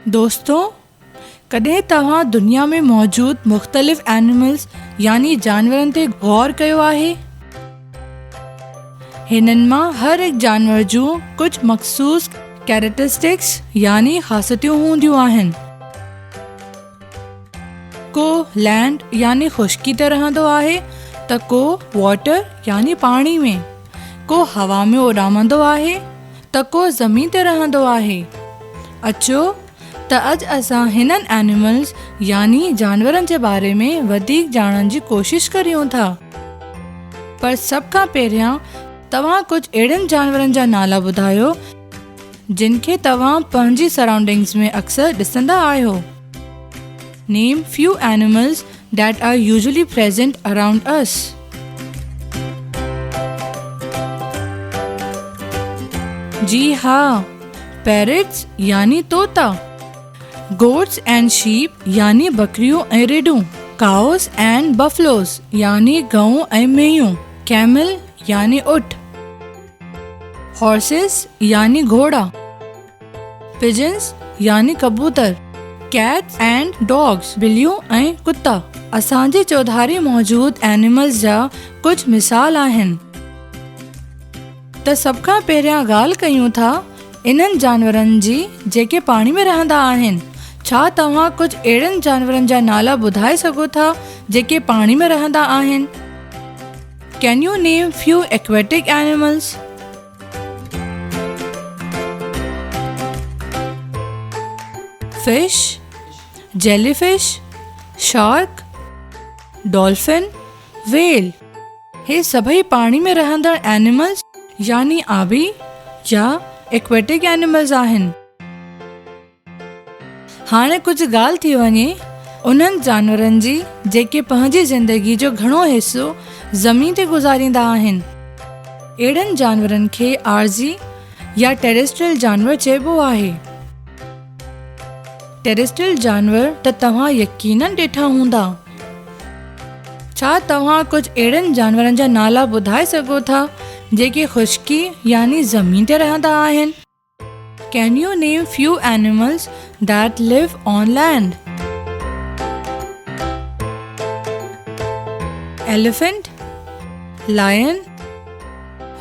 दोस्तों, कॾहिं तव्हां दुनिया में मौजूद मुख़्तलिफ़ एनिमल्स यानी जानवरनि ते गौर कयो आहे? हिननि मां हर हिकु जानवर जूं कुझु मख़सूस कैरेक्टरिस्टिक्स यानी ख़ासियतूं हूंदियूं आहिनि। को लैंड यानी खुश्की ते रहंदो आहे त को वाटर यानी पाणी में, को हवा में उॾामंदो आहे त को ज़मीन ते रहंदो आहे। अचो त अॼु असां हिननि एनिमल्स यानी जानवरनि जे बारे में वधीक ॼाणण जी कोशिश करियूं था। पर सभ खां पहिरियां तव्हां कुझु अहिड़नि जानवरनि जा नाला ॿुधायो जिन खे तव्हां पंहिंजी सराउंडिंग्स में अक्सर ॾिसंदा आहियो। Name few animals that are usually present around us. जी हाँ, पैरट्स यानी तोता, गोट्स एंड शीप यानी बकरियूं ऐं रेडूं, काउस एंड बफलोस यानी गऊं ऐं मेंहियूं, कैमल यानी ऊठ, हॉर्सेस यानी घोड़ा, पिजन्स यानी कबूतर, कैट्स एंड डॉग्स बिल्लियूं ऐं कुत्ता। असांजे चौधारी मौजूद एनिमल्स जा कुझु मिसाल आहिनि। त सभ खां पहिरियां ॻाल्हि कयूं था इन्हनि जानवरनि जी जेके पाणी में रहंदा आहिनि। छा तव्हां कुझु अहिड़नि जानवरनि जा नाला ॿुधाए सघो था जेके पाणी में रहंदा आहिनि? Can you name few aquatic animals? Fish, jellyfish, shark, dolphin, whale, हे सभई पाणी में रहंदड़ एनिमल्स यानी आबी या एक्वेटिक एनिमल्स आहिनि। हाणे कुझु ॻाल्हि थी वञे उन्हनि जानवरनि जी जेके पंहिंजी ज़िंदगी जो घणो हिसो ज़मीन ते गुज़ारींदा आहिनि। अहिड़नि जानवरनि खे आरज़ी या टेरेस्ट्रियल जानवर चइबो आहे। टेरेस्ट्रियल जानवर त तव्हां यकीनन ॾिठा हूंदा। छा तव्हां कुझु अहिड़नि जानवरनि जा नाला ॿुधाए सघो था जेके खुश्की यानी ज़मीन ते रहंदा आहिनि? Can you name few animals that live on land? Elephant, lion,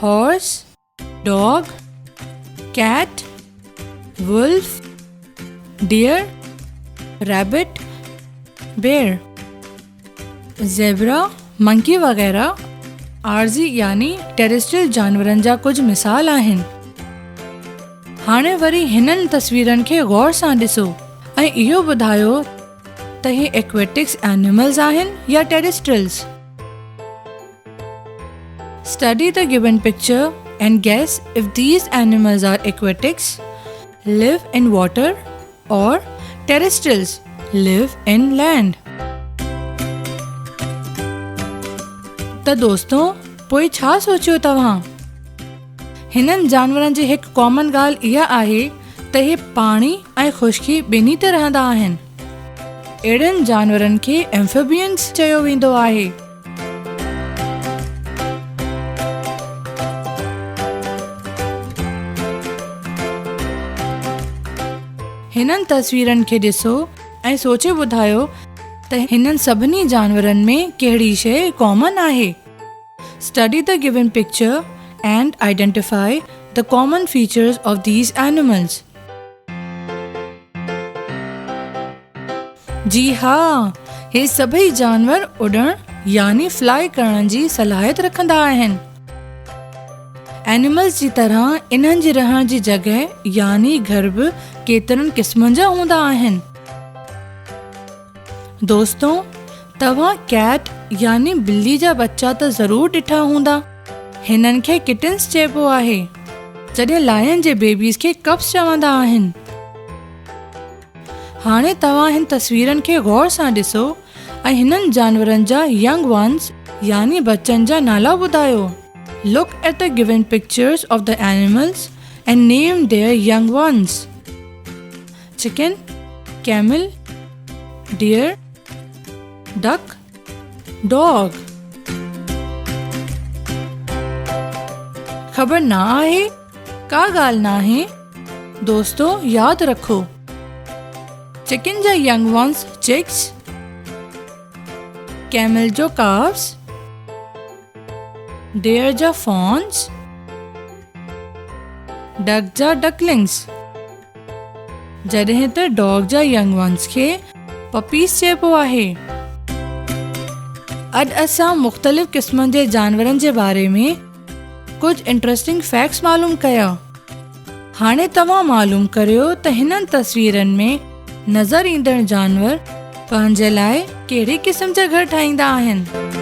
horse, dog, cat, wolf, deer, rabbit, bear, zebra, monkey वग़ैरह आरज़ी यानी टेरेस्ट्रियल जानवरनि जा कुझु मिसाल आहिनि। हाणे वरी हिननि तस्वीरनि खे गौर सां ॾिसो ऐं इहो ॿुधायो त हे एक्वेटिक्स एनिमल्स आहिनि या terrestrials. Study the given picture and guess if these animals are aquatics, live in water, or terrestrials, live in land. त दोस्तों, पोइ छा सोचियो तव्हां? हिननि जानवरनि जी हिकु कॉमन ॻाल्हि इहा आहे त हे पाणी ऐं खुश्की ॿिन्ही ते रहंदा आहिनि। अहिड़नि जानवरनि खे एम्फीबियंस चयो वेंदो आहे। हिननि तस्वीरनि खे ॾिसो ऐं सोचे ॿुधायो त हिननि सभिनी जानवरनि में कहिड़ी शइ कॉमन आहे। Study the given picture and identify the common features of these animals. जी हाँ, हे सभई जानवर उॾण यानी फ्लाई करण जी सलाहियत रखंदा आहिनि। एनिमल्स जी तरह इन्हनि जी रहण जी जॻह यानी घर बि केतिरनि क़िस्मनि जा हूंदा आहिनि। दोस्तों, तव्हां कैट यानी बिल्ली जा बच्चा त ज़रूरु ॾिठा हूंदा। हिननि खे किटन्स चइबो आहे, जॾहिं लायन जे बेबीज़ खे कप्स चवंदा आहिनि। हाणे तव्हां हिन तस्वीरनि खे गौर सां ॾिसो ऐं हिननि जानवरनि जा यंग वंस यानी बच्चनि जा नाला ॿुधायो। Look at the given pictures of the animals and name their young ones. Chicken, camel, deer, duck, dog. खबर ना आहे का ॻाल्हि ना आहे। दोस्तों, याद रखो चिकन जा यंग वंस चिक्स, कैमल जो काव्स, डेयर जा फॉन्स, डक जा डकलिंग्स। जॾहिं त डॉग जा यंग वंस खे पपीस चइबो आहे। अॼु असां मुख़्तलिफ़ क़िस्मनि जे जानवरनि जे बारे में कुझु इंट्रस्टिंग फैक्ट्स मालूम कया। हाणे तव्हां मालूम करियो त हिननि तस्वीरनि में नज़र ईंदड़ जानवर पंहिंजे लाइ कहिड़े क़िस्म जा घर ठाहींदा आहिनि।